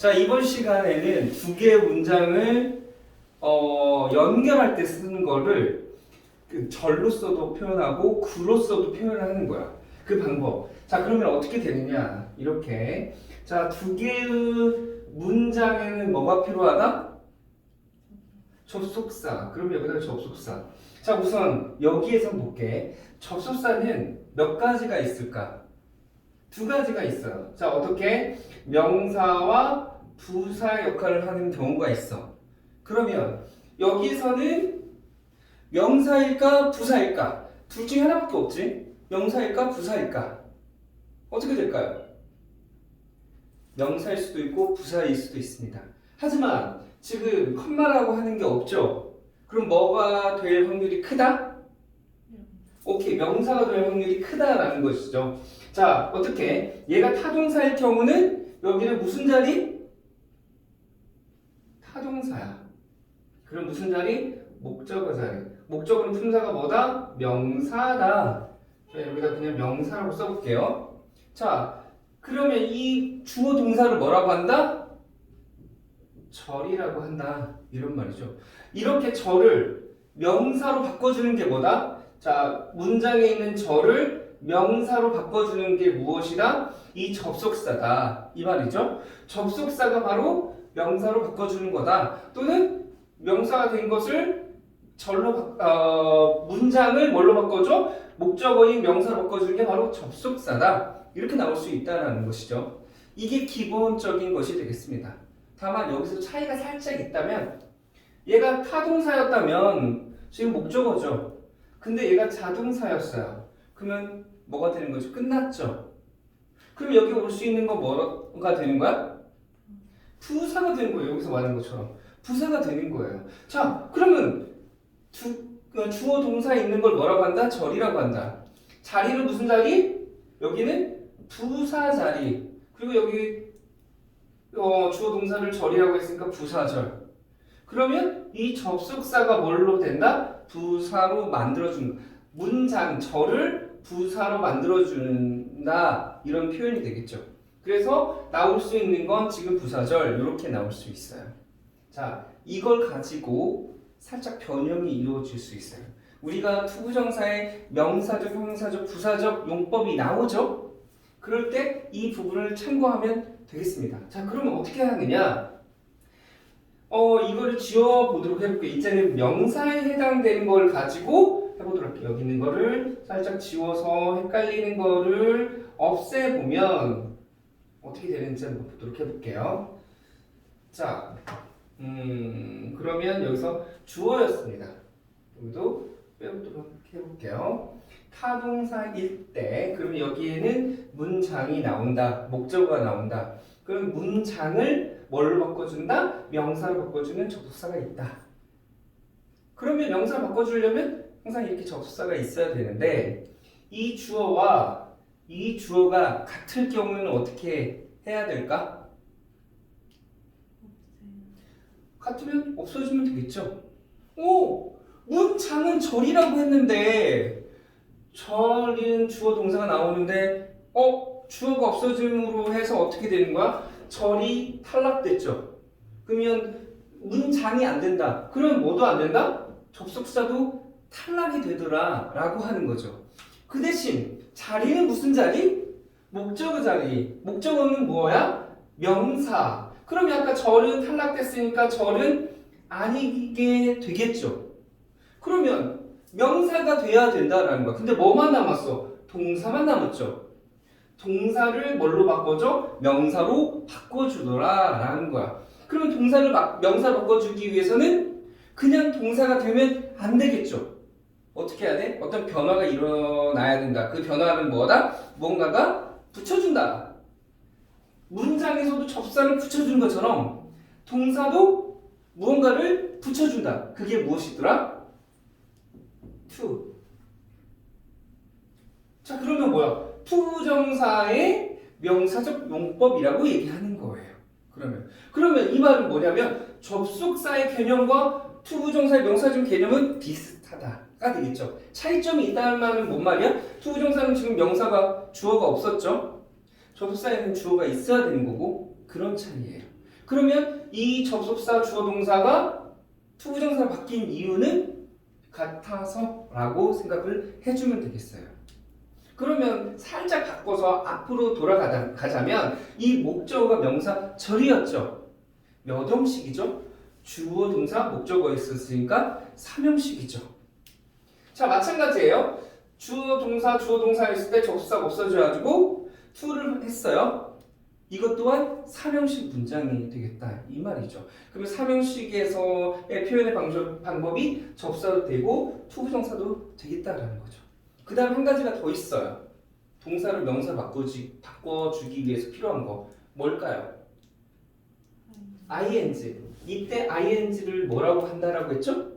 자, 이번 시간에는 두 개의 문장을 연결할 때 쓰는 거를 그 절로서도 표현하고 구로서도 표현하는 거야. 그 방법. 자, 그러면 어떻게 되느냐? 이렇게. 자, 두 개의 문장에는 뭐가 필요하다? 접속사. 그럼 여기다가 접속사. 자, 우선 여기에서 볼게. 접속사는 몇 가지가 있을까? 두 가지가 있어요. 자, 어떻게? 명사와 부사 역할을 하는 경우가 있어. 그러면 여기서는 명사일까 부사일까? 둘 중에 하나밖에 없지? 명사일까 부사일까? 어떻게 될까요? 명사일 수도 있고 부사일 수도 있습니다. 하지만 지금 컴마라고 하는 게 없죠? 그럼 뭐가 될 확률이 크다? 오케이, 명사가 될 확률이 크다라는 것이죠. 자, 어떻게? 얘가 타동사일 경우는 여기는 무슨 자리? 타동사야. 그럼 무슨 자리? 목적어 자리. 목적어는 품사가 뭐다? 명사다. 자, 여기다 그냥 명사라고 써볼게요. 자, 그러면 이 주어 동사를 뭐라고 한다? 절이라고 한다. 이런 말이죠. 이렇게 절을 명사로 바꿔주는 게 뭐다? 자, 문장에 있는 절을 명사로 바꿔주는 게 무엇이다? 이 접속사다. 이 말이죠. 접속사가 바로 명사로 바꿔주는 거다. 또는 명사가 된 것을 문장을 뭘로 바꿔줘? 목적어인 명사로 바꿔주는 게 바로 접속사다. 이렇게 나올 수 있다는 것이죠. 이게 기본적인 것이 되겠습니다. 다만 여기서 차이가 살짝 있다면 얘가 타동사였다면 지금 목적어죠. 근데 얘가 자동사였어요. 그러면 뭐가 되는 거죠? 끝났죠. 그럼 여기 올 수 있는 거 뭐가 되는 거야? 부사가 되는 거예요. 여기서 말하는 것처럼. 부사가 되는 거예요. 자, 그러면 주어 동사에 있는 걸 뭐라고 한다? 절이라고 한다. 자리는 무슨 자리? 여기는 부사 자리. 그리고 여기 주어 동사를 절이라고 했으니까 부사절. 그러면 이 접속사가 뭘로 된다? 부사로 만들어준 문장 절을 부사로 만들어준다. 이런 표현이 되겠죠. 그래서 나올 수 있는 건 지금 부사절 이렇게 나올 수 있어요. 자, 이걸 가지고 살짝 변형이 이루어질 수 있어요. 우리가 투부정사의 명사적, 형용사적, 부사적 용법이 나오죠? 그럴 때 이 부분을 참고하면 되겠습니다. 자, 그러면 어떻게 하느냐? 이거를 지워보도록 해볼게요. 이제는 명사에 해당되는 걸 가지고 해보도록 할게요. 여기 있는 거를 살짝 지워서 헷갈리는 거를 없애보면 어떻게 되는지 한번 보도록 해볼게요. 자, 그러면 여기서 주어였습니다. 여기도 빼보도록 해볼게요. 타동사일 때, 그러면 여기에는 문장이 나온다. 목적어가 나온다. 그럼 문장을 뭘로 바꿔준다? 명사로 바꿔주는 접속사가 있다. 그러면 명사로 바꿔주려면 항상 이렇게 접속사가 있어야 되는데 이 주어와 이 주어가 같을 경우는 어떻게 해야 될까? 같으면 없어지면 되겠죠. 문장은 절이라고 했는데 절인 주어 동사가 나오는데 주어가 없어짐으로 해서 어떻게 되는 거야? 절이 탈락됐죠. 그러면 문장이 안 된다. 그러면 뭐도 안 된다? 접속사도 탈락이 되더라 라고 하는 거죠. 그 대신 자리는 무슨 자리? 목적어 자리. 목적어는 뭐야? 명사. 그럼 아까 절은 탈락됐으니까 절은 아니게 되겠죠. 그러면 명사가 돼야 된다라는 거야. 근데 뭐만 남았어? 동사만 남았죠. 동사를 뭘로 바꿔줘? 명사로 바꿔주더라 라는 거야. 그러면 동사를 명사로 바꿔주기 위해서는 그냥 동사가 되면 안 되겠죠. 어떻게 해야 돼? 어떤 변화가 일어나야 된다. 그 변화는 뭐다? 뭔가가 붙여준다. 문장에서도 접사를 붙여준 것처럼 동사도 무언가를 붙여준다. 그게 무엇이더라? to. 자, 그러면 뭐야? 투부정사의 명사적 용법이라고 얘기하는 거예요. 그러면 이 말은 뭐냐면 접속사의 개념과 투부정사의 명사적 개념은 비슷하다가 되겠죠. 차이점이 있다는 말은 뭔 말이야? 투부정사는 지금 명사가 주어가 없었죠. 접속사에는 주어가 있어야 되는 거고 그런 차이예요. 그러면 이 접속사 주어 동사가 투부정사로 바뀐 이유는 같아서라고 생각을 해주면 되겠어요. 그러면 살짝 바꿔서 앞으로 돌아가자면 이 목적어가 명사 절이었죠. 몇 형식이죠? 주어 동사 목적어 있었으니까 3형식이죠. 자, 마찬가지예요. 주어 동사 했을 때 접속사가 없어져가지고 to를 했어요. 이것 또한 3형식 문장이 되겠다 이 말이죠. 그러면 3형식에서의 표현의 방법이 접사도 되고 투부정사도 되겠다라는 거죠. 그 다음 한 가지가 더 있어요. 동사를 명사로 바꿔주기 위해서 필요한 거 뭘까요? ing. 이때 ing를 뭐라고 한다라고 했죠?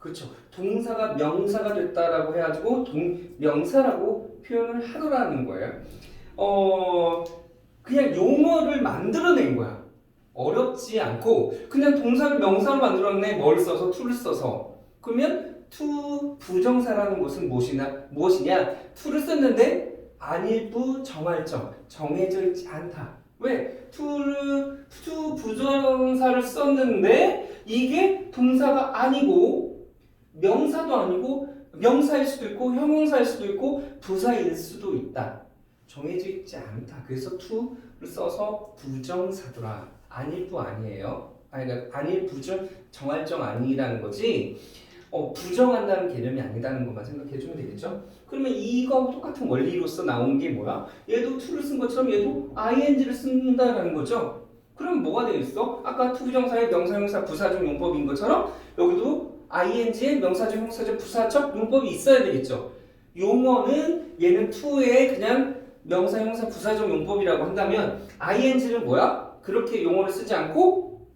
그렇죠. 동사가 명사가 됐다라고 해가지고 명사라고 표현을 하더라는 거예요. 그냥 용어를 만들어낸 거야. 어렵지 않고 그냥 동사를 명사로 만들어내. 뭘 써서? to를 써서. 그러면 to 부정사라는 것은 무엇이냐? to를 썼는데 안일부 정할정, 정해져 있지 않다. 왜? to 부정사를 썼는데 이게 동사가 아니고 명사도 아니고 명사일 수도 있고 형용사일 수도 있고 부사일 수도 있다. 정해져 있지 않다. 그래서 to를 써서 부정사더라. 아닐부 아니에요. 그러니까 아닐 부정 정할정 아니라는 거지. 부정한다는 개념이 아니다는 것만 생각해주면 되겠죠. 그러면 이거하고 똑같은 원리로서 나온 게 뭐야? 얘도 to를 쓴 것처럼 얘도 ing를 쓴다라는 거죠. 그럼 뭐가 되어 있어? 아까 투부정사의 명사형사 부사적 용법인 것처럼 여기도 ing의 명사적 형사적 부사적 용법이 있어야 되겠죠. 용어는 얘는 to의 그냥 명사 형사 부사적 용법이라고 한다면 ing는 뭐야? 그렇게 용어를 쓰지 않고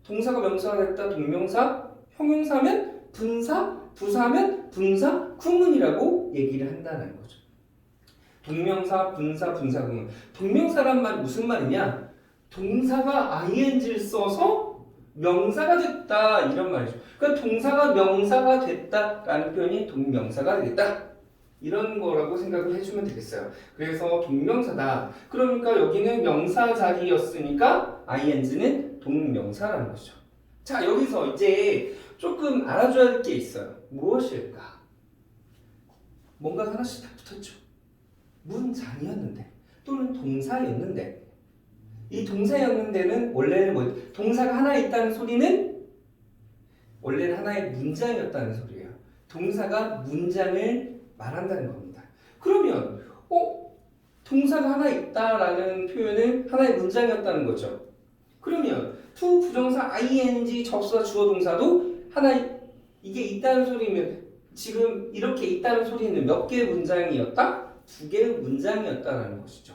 동사가 명사가 됐다 동명사, 형용사면 분사, 부사면 분사, 구문이라고 얘기를 한다는 거죠. 동명사, 분사, 구문. 동명사란 말 무슨 말이냐? 동사가 ing를 써서 명사가 됐다 이런 말이죠. 그러니까 동사가 명사가 됐다라는 표현이 동명사가 되겠다. 이런 거라고 생각을 해주면 되겠어요. 그래서 동명사다. 그러니까 여기는 명사 자리였으니까 ing는 동명사라는 거죠. 자, 여기서 이제 조금 알아줘야 할 게 있어요. 무엇일까? 뭔가 하나씩 다 붙었죠. 문장이었는데 또는 동사였는데 이 동사였는데는 원래는 뭐 동사가 하나 있다는 소리는 원래는 하나의 문장이었다는 소리예요. 동사가 문장을 말한다는 겁니다. 그러면 동사가 하나 있다라는 표현은 하나의 문장이었다는 거죠. 그러면 to 부정사 ing 접수와 주어 동사도 하나 이게 있다는 소리면 지금 이렇게 있다는 소리는 몇 개의 문장이었다? 2개의 문장이었다라는 것이죠.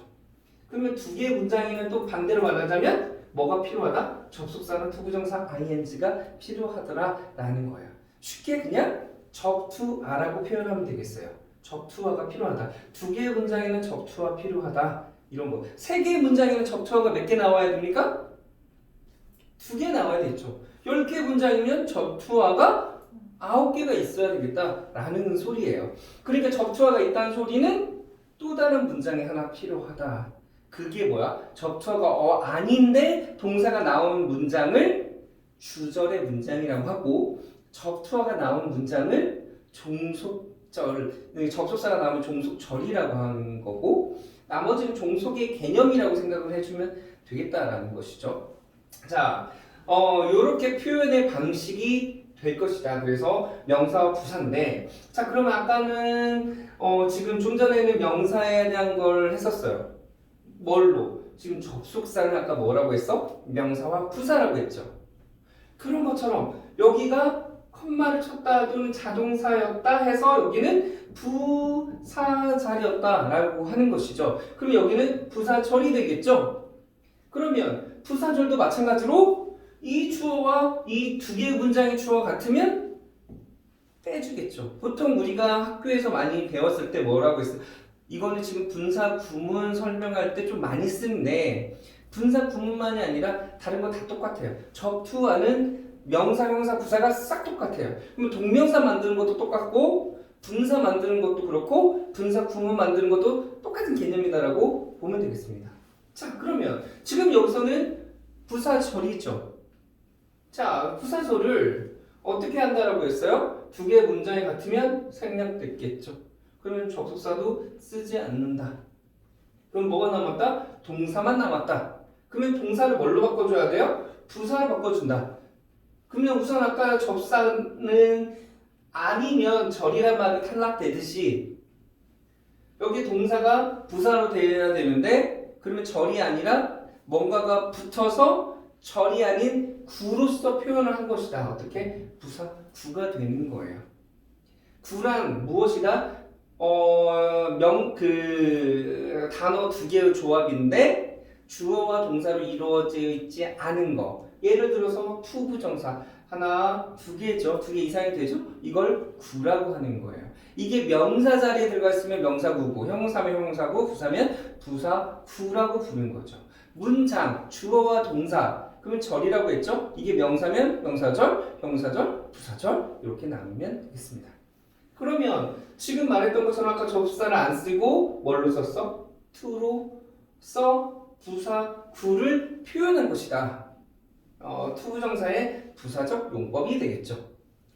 그러면 2개의 문장이면 또 반대로 말하자면 뭐가 필요하다? 접속사나 to 부정사 ing가 필요하더라라는 거예요. 쉽게 그냥 적투아라고 표현하면 되겠어요. 적투아가 필요하다. 2개의 문장에는 적투아 필요하다. 이런 거. 3개의 문장에는 적투아가 몇 개 나와야 됩니까? 2개 나와야 되겠죠. 10개 문장이면 적투아가 9개가 있어야 되겠다라는 소리예요. 그러니까 적투아가 있다는 소리는 또 다른 문장이 하나 필요하다. 그게 뭐야? 적투아가 아닌데 동사가 나온 문장을 주절의 문장이라고 하고 적투어가 나온 문장을 종속절, 접속사가 나오면 종속절이라고 하는 거고 나머지는 종속의 개념이라고 생각을 해주면 되겠다라는 것이죠. 자, 요렇게 표현의 방식이 될 것이다. 그래서 명사와 부사인데 자, 그러면 아까는 지금 좀 전에는 명사에 대한 걸 했었어요. 뭘로? 지금 접속사는 아까 뭐라고 했어? 명사와 부사라고 했죠. 그런 것처럼 여기가 컴마를 쳤다 또는 자동사였다 해서 여기는 부사절이었다라고 하는 것이죠. 그럼 여기는 부사절이 되겠죠. 그러면 부사절도 마찬가지로 이 주어와 이 2개의 문장의 주어가 같으면 빼주겠죠. 보통 우리가 학교에서 많이 배웠을 때 뭐라고 했어요? 이거는 지금 분사 구문 설명할 때 좀 많이 쓰는데 분사 구문만이 아니라 다른 거 다 똑같아요. 적투와는 명사, 형사, 부사가 싹 똑같아요. 그럼 동명사 만드는 것도 똑같고 분사 만드는 것도 그렇고 분사 구문 만드는 것도 똑같은 개념이다라고 보면 되겠습니다. 자, 그러면 지금 여기서는 부사절이죠. 자, 부사절을 어떻게 한다라고 했어요? 두 개의 문장이 같으면 생략됐겠죠. 그러면 접속사도 쓰지 않는다. 그럼 뭐가 남았다? 동사만 남았다. 그러면 동사를 뭘로 바꿔줘야 돼요? 부사로 바꿔준다. 그러면 우선 아까 접사는 아니면 절이란 말이 탈락되듯이 여기 동사가 부사로 되어야 되는데 그러면 절이 아니라 뭔가가 붙어서 절이 아닌 구로서 표현을 한 것이다. 어떻게? 부사 구가 되는 거예요. 구란 무엇이다? 단어 두 개의 조합인데 주어와 동사로 이루어져 있지 않은 거. 예를 들어서 투부정사 하나, 두 개죠. 두 개 이상이 되죠. 이걸 구라고 하는 거예요. 이게 명사 자리에 들어가 있으면 명사구고, 형용사면 형용사고, 부사면 부사구라고 부르는 거죠. 문장, 주어와 동사, 그러면 절이라고 했죠. 이게 명사면 명사절, 형용사절, 부사절 이렇게 나누면 되겠습니다. 그러면 지금 말했던 것처럼 아까 접사를 안 쓰고 뭘로 썼어? to로 써 부사구를 표현한 것이다. 투부정사의 부사적 용법이 되겠죠.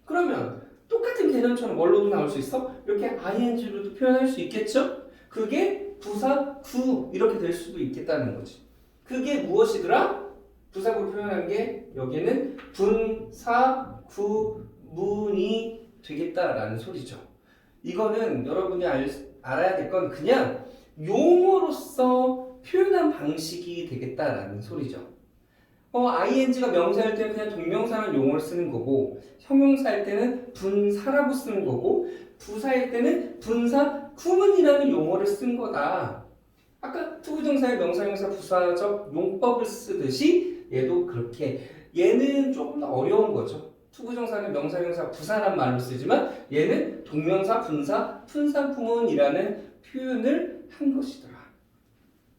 그러면 똑같은 개념처럼 뭘로도 나올 수 있어? 이렇게 ing로도 표현할 수 있겠죠? 그게 부사구 이렇게 될 수도 있겠다는 거지. 그게 무엇이더라? 부사구를 표현한 게 여기는 분사구문이 되겠다라는 소리죠. 이거는 여러분이 알아야 될 건 그냥 용어로서 표현한 방식이 되겠다라는 소리죠. ing가 명사일 때는 그냥 동명사라는 용어를 쓰는 거고 형용사일 때는 분사라고 쓰는 거고 부사일 때는 분사구문이라는 용어를 쓴 거다. 아까 투부정사의 명사, 형용사, 부사적 용법을 쓰듯이 얘도 그렇게 얘는 조금 더 어려운 거죠. 투부정사는 명사, 형용사, 부사란 말로 쓰지만 얘는 동명사, 분사, 분사구문이라는 표현을 한 것이더라.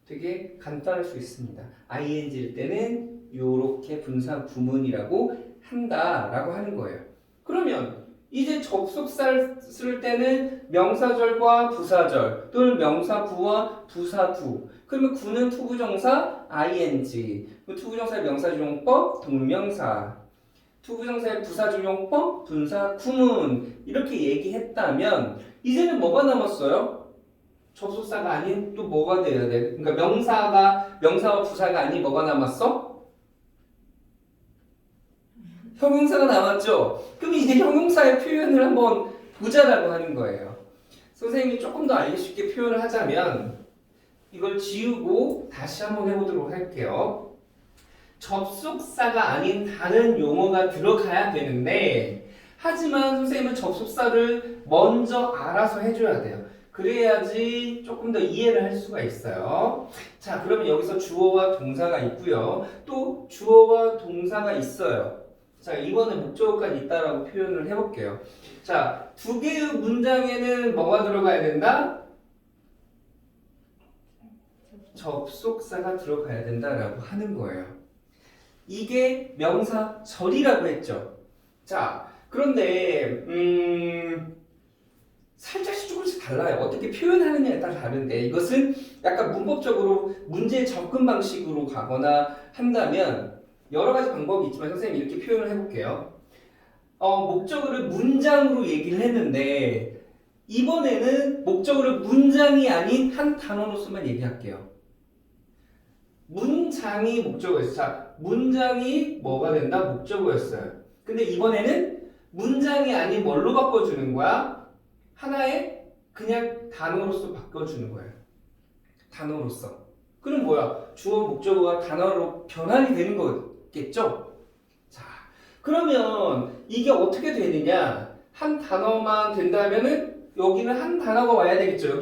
되게 간단할 수 있습니다. ing일 때는 요렇게 분사구문이라고 한다라고 하는 거예요. 그러면 이제 접속사를 쓸 때는 명사절과 부사절 또는 명사구와 부사구. 그러면 구는 투부정사 ing, 투부정사의 명사조용법 동명사, 투부정사의 부사조용법 분사구문 이렇게 얘기했다면 이제는 뭐가 남았어요? 접속사가 아닌 또 뭐가 돼야 돼? 그러니까 명사와 부사가 아닌 뭐가 남았어? 형용사가 남았죠? 그럼 이제 형용사의 표현을 한번 보자라고 하는 거예요. 선생님이 조금 더 알기 쉽게 표현을 하자면 이걸 지우고 다시 한번 해보도록 할게요. 접속사가 아닌 다른 용어가 들어가야 되는데 하지만 선생님은 접속사를 먼저 알아서 해줘야 돼요. 그래야지 조금 더 이해를 할 수가 있어요. 자, 그러면 여기서 주어와 동사가 있고요. 또 주어와 동사가 있어요. 자, 이번에 목적어까지 있다라고 표현을 해볼게요. 자, 두 개의 문장에는 뭐가 들어가야 된다? 접속사가 들어가야 된다라고 하는 거예요. 이게 명사절이라고 했죠. 자, 그런데 살짝씩 조금씩 달라요. 어떻게 표현하느냐에 따라 다른데 이것은 약간 문법적으로 문제 접근 방식으로 가거나 한다면 여러 가지 방법이 있지만 선생님이 이렇게 표현을 해볼게요. 목적어를 문장으로 얘기를 했는데 이번에는 목적어를 문장이 아닌 한 단어로서만 얘기할게요. 문장이 목적어였어요. 자, 문장이 뭐가 된다? 목적어였어요. 근데 이번에는 문장이 아닌 뭘로 바꿔주는 거야? 하나의 그냥 단어로서 바꿔주는 거예요. 단어로서. 그럼 뭐야? 주어 목적어가 단어로 변환이 되는 거겠죠? 자, 그러면 이게 어떻게 되느냐? 한 단어만 된다면은 여기는 한 단어가 와야 되겠죠.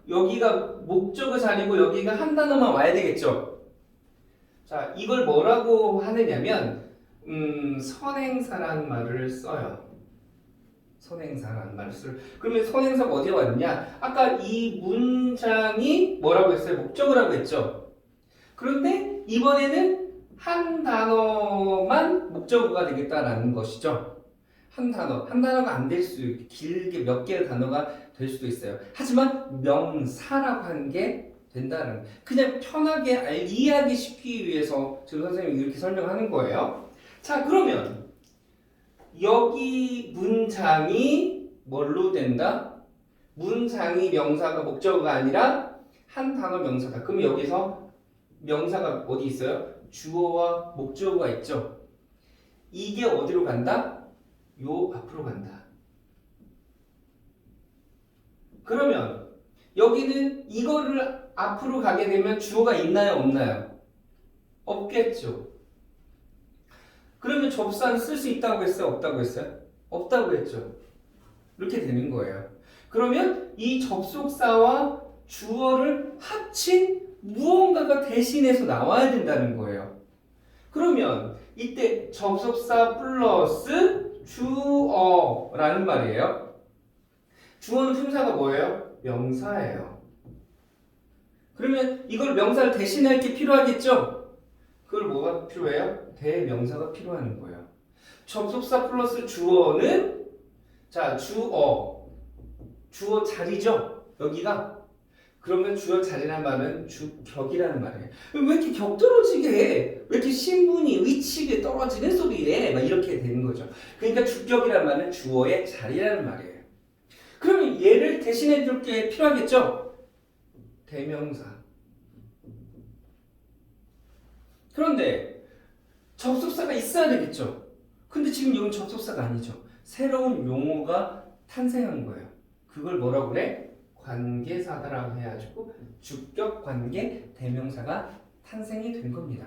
여기가 목적어 자리고 여기가 한 단어만 와야 되겠죠. 자, 이걸 뭐라고 하느냐면 선행사라는 말을 써요. 선행사라는 말을 써요. 그러면 선행사가 어디에 왔느냐? 아까 이 문장이 뭐라고 했어요? 목적어라고 했죠. 그런데 이번에는 한 단어만 목적어가 되겠다라는 것이죠. 한 단어가 안 될 수, 길게 몇 개의 단어가 될 수도 있어요. 하지만 명사라고 하는 게 된다는, 그냥 편하게 이해하기 쉽기 위해서 지금 선생님이 이렇게 설명하는 거예요. 자, 그러면 여기 문장이 뭘로 된다? 문장이 명사가 목적어가 아니라 한 단어 명사다. 그럼 여기서 명사가 어디 있어요? 주어와 목적어가 있죠. 이게 어디로 간다? 요 앞으로 간다. 그러면 여기는 이거를 앞으로 가게 되면 주어가 있나요? 없나요? 없겠죠. 그러면 접사는 쓸 수 있다고 했어요? 없다고 했어요? 없다고 했죠. 이렇게 되는 거예요. 그러면 이 접속사와 주어를 합친 무언가가 대신해서 나와야 된다는 거예요. 그러면 이때 접속사 플러스 주어라는 말이에요. 주어는 품사가 뭐예요? 명사예요. 그러면 이걸 명사를 대신할 게 필요하겠죠? 그걸 뭐가 필요해요? 대명사가 필요한 거예요. 접속사 플러스 주어는 자, 주어 자리죠? 여기가. 그러면 주어 자리란 말은 주격이라는 말이에요. 왜 이렇게 격 떨어지게 해? 왜 이렇게 신분이 의치게 떨어지는 소리래? 막 이렇게 되는 거죠. 그러니까 주격이란 말은 주어의 자리라는 말이에요. 그러면 얘를 대신해 줄 게 필요하겠죠? 대명사. 그런데 접속사가 있어야 되겠죠? 근데 지금 여기는 접속사가 아니죠. 새로운 용어가 탄생한 거예요. 그걸 뭐라고 그래? 관계사다라고 해가지고 주격 관계 대명사가 탄생이 된 겁니다.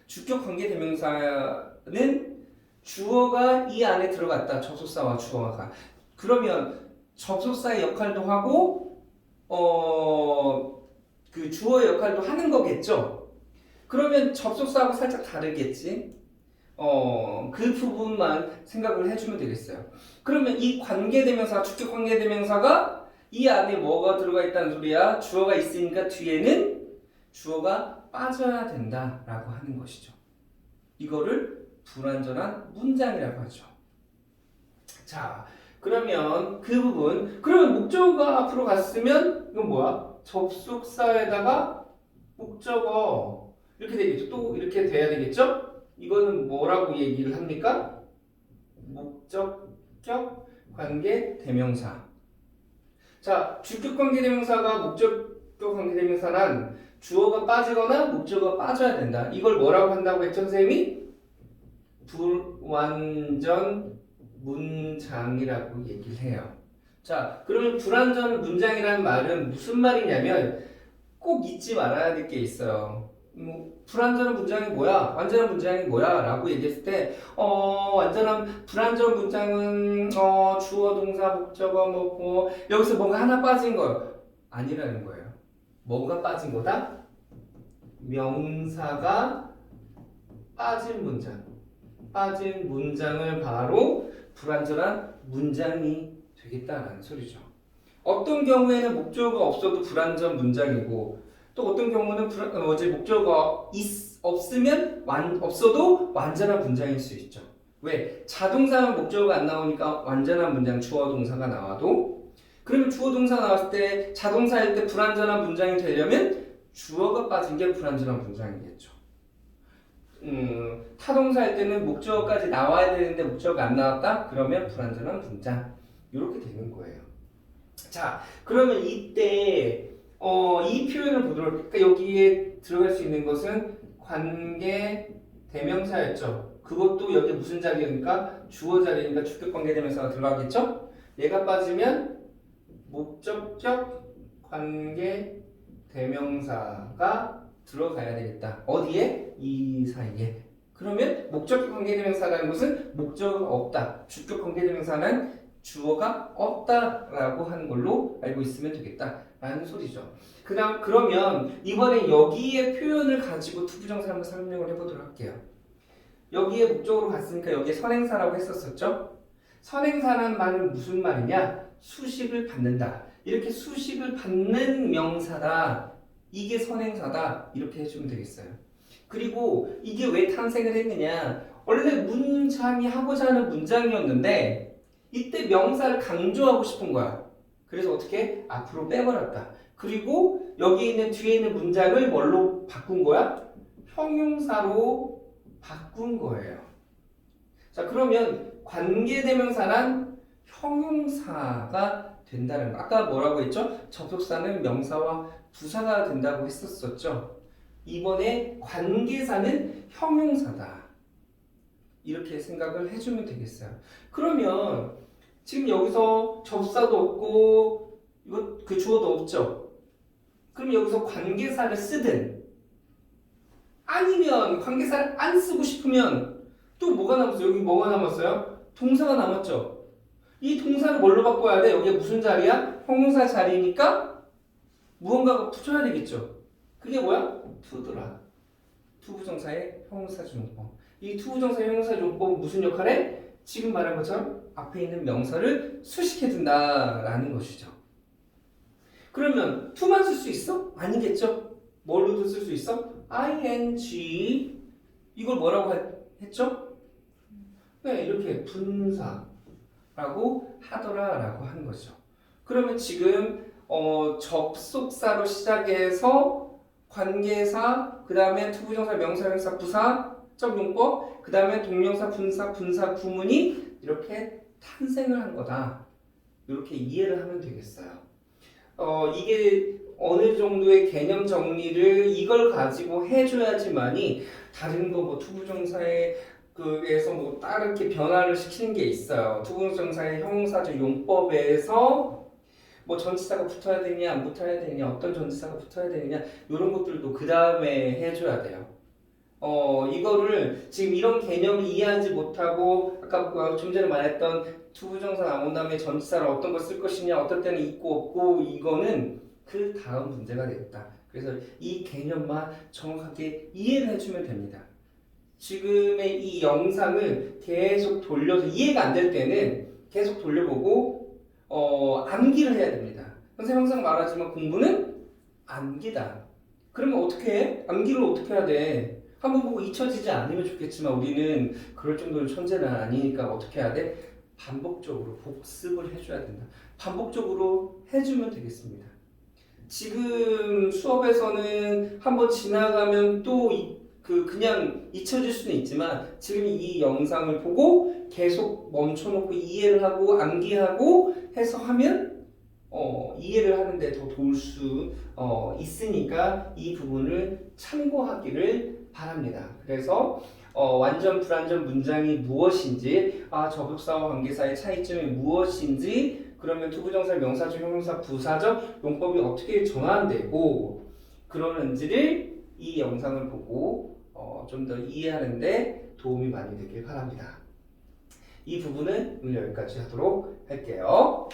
주격 관계 대명사는 주어가 이 안에 들어갔다. 접속사와 주어가. 그러면 접속사의 역할도 하고 그 주어의 역할도 하는 거겠죠. 그러면 접속사하고 살짝 다르겠지. 그 부분만 생각을 해주면 되겠어요. 그러면 이 관계대명사, 주격 관계대명사가 이 안에 뭐가 들어가 있다는 소리야? 주어가 있으니까 뒤에는 주어가 빠져야 된다라고 하는 것이죠. 이거를 불완전한 문장이라고 하죠. 자, 그러면 그 부분, 그러면 목적어가 앞으로 갔으면 이건 뭐야? 접속사에다가 목적어 이렇게 되겠죠. 또 이렇게 돼야 되겠죠? 이거는 뭐라고 얘기를 합니까? 목적격 관계 대명사. 자, 주격 관계 대명사가 목적격 관계 대명사란 주어가 빠지거나 목적어가 빠져야 된다. 이걸 뭐라고 한다고 했죠, 선생님이? 불완전 문장이라고 얘기를 해요. 자, 그러면 불완전 문장이라는 말은 무슨 말이냐면 꼭 잊지 말아야 될 게 있어요. 불완전한 문장이 뭐야? 완전한 문장이 뭐야? 라고 얘기했을 때 불완전 문장은 주어, 동사, 목적어 뭐고 여기서 뭔가 하나 빠진 거 아니라는 거예요. 뭐가 빠진 거다? 명사가 빠진 문장. 빠진 문장을 바로 불완전한 문장이 되겠다는 소리죠. 어떤 경우에는 목적어가 없어도 불완전 문장이고 또 어떤 경우는 목적어가 없어도 완전한 문장일 수 있죠. 왜? 자동사는 목적어가 안 나오니까 완전한 문장 주어 동사가 나와도 그러면 주어 동사 나왔을 때 자동사일 때 불완전한 문장이 되려면 주어가 빠진 게 불완전한 문장이겠죠. 타동사일 때는 목적어까지 나와야 되는데 목적어가 안 나왔다? 그러면 불완전한 문장. 이렇게 되는 거예요. 자, 그러면 이때 이 표현을 보도록. 그러니까 여기에 들어갈 수 있는 것은 관계 대명사였죠. 그것도 여기 무슨 자리니까 주어 자리니까 주격 관계 대명사가 들어가겠죠. 얘가 빠지면 목적격 관계 대명사가 들어가야 되겠다. 어디에? 이 사이에. 그러면 목적격 관계 대명사라는 것은 목적어가 없다. 주격 관계 대명사는 주어가 없다라고 하는 걸로 알고 있으면 되겠다라는 소리죠. 그러면 이번에 여기에 표현을 가지고 투부정사 한번 설명을 해보도록 할게요. 여기에 목적으로 갔으니까 여기에 선행사라고 했었었죠. 선행사라는 말은 무슨 말이냐? 수식을 받는다. 이렇게 수식을 받는 명사다. 이게 선행사다. 이렇게 해주면 되겠어요. 그리고 이게 왜 탄생을 했느냐? 원래 문장이 하고자 하는 문장이었는데 이때 명사를 강조하고 싶은 거야. 그래서 어떻게? 앞으로 빼버렸다. 그리고 여기 있는 뒤에 있는 문장을 뭘로 바꾼 거야? 형용사로 바꾼 거예요. 자, 그러면 관계대명사란 형용사가 된다는 거. 아까 뭐라고 했죠? 접속사는 명사와 부사가 된다고 했었었죠. 이번에 관계사는 형용사다. 이렇게 생각을 해주면 되겠어요. 그러면 지금 여기서 접사도 없고 이거 그 주어도 없죠. 그럼 여기서 관계사를 쓰든 아니면 관계사를 안 쓰고 싶으면 또 뭐가 남았어요? 여기 뭐가 남았어요? 동사가 남았죠. 이 동사를 뭘로 바꿔야 돼? 여기가 무슨 자리야? 형용사 자리니까 무언가가 붙여야 되겠죠. 그게 뭐야? 투더라. 투부정사의 형용사조용법. 이 투부정사의 형용사조용법은 무슨 역할에? 지금 말한 것처럼 앞에 있는 명사를 수식해둔다라는 것이죠. 그러면 to만 쓸 수 있어? 아니겠죠? 뭘로도 쓸 수 있어? ing. 이걸 뭐라고 했죠? 네, 이렇게 분사라고 하더라라고 하는 거죠. 그러면 지금 접속사로 시작해서 관계사, 그 다음에 투부정사, 명사, 형용사, 부사적 용법, 그 다음에 동명사, 분사, 분사, 구문이 이렇게 탄생을 한 거다. 이렇게 이해를 하면 되겠어요. 이게 어느 정도의 개념 정리를 이걸 가지고 해줘야지만이 다른 거 뭐 투부정사에 그에서 뭐 다르게 변화를 시키는 게 있어요. 투부정사의 형용사적 용법에서 뭐 전치사가 붙어야 되냐 안 붙어야 되냐 어떤 전치사가 붙어야 되느냐 이런 것들도 그 다음에 해줘야 돼요. 이거를 지금 이런 개념을 이해하지 못하고 아까 좀 전에 말했던 투부정사 나온 다음에 전치사를 어떤 걸 쓸 것이냐 어떨 때는 있고 없고 이거는 그 다음 문제가 되겠다. 그래서 이 개념만 정확하게 이해를 해주면 됩니다. 지금의 이 영상을 계속 돌려서 이해가 안 될 때는 계속 돌려보고 암기를 해야 됩니다. 선생님 항상 말하지만 공부는 암기다. 그러면 어떻게 해? 암기를 어떻게 해야 돼? 한번 보고 잊혀지지 않으면 좋겠지만 우리는 그럴 정도는 천재는 아니니까 어떻게 해야 돼? 반복적으로 복습을 해줘야 된다. 반복적으로 해주면 되겠습니다. 지금 수업에서는 한번 지나가면 또 그냥 잊혀질 수는 있지만 지금 이 영상을 보고 계속 멈춰놓고 이해를 하고 암기하고 해서 하면 이해를 하는데 더 도울 수 있으니까 이 부분을 참고하기를 바랍니다. 그래서 완전 불완전 문장이 무엇인지 접속사와 관계사의 차이점이 무엇인지 그러면 투부정사, 명사적, 형용사, 부사적 용법이 어떻게 전환되고 그러는지를 이 영상을 보고 좀 더 이해하는데 도움이 많이 되길 바랍니다. 이 부분은 오늘 여기까지 하도록 할게요.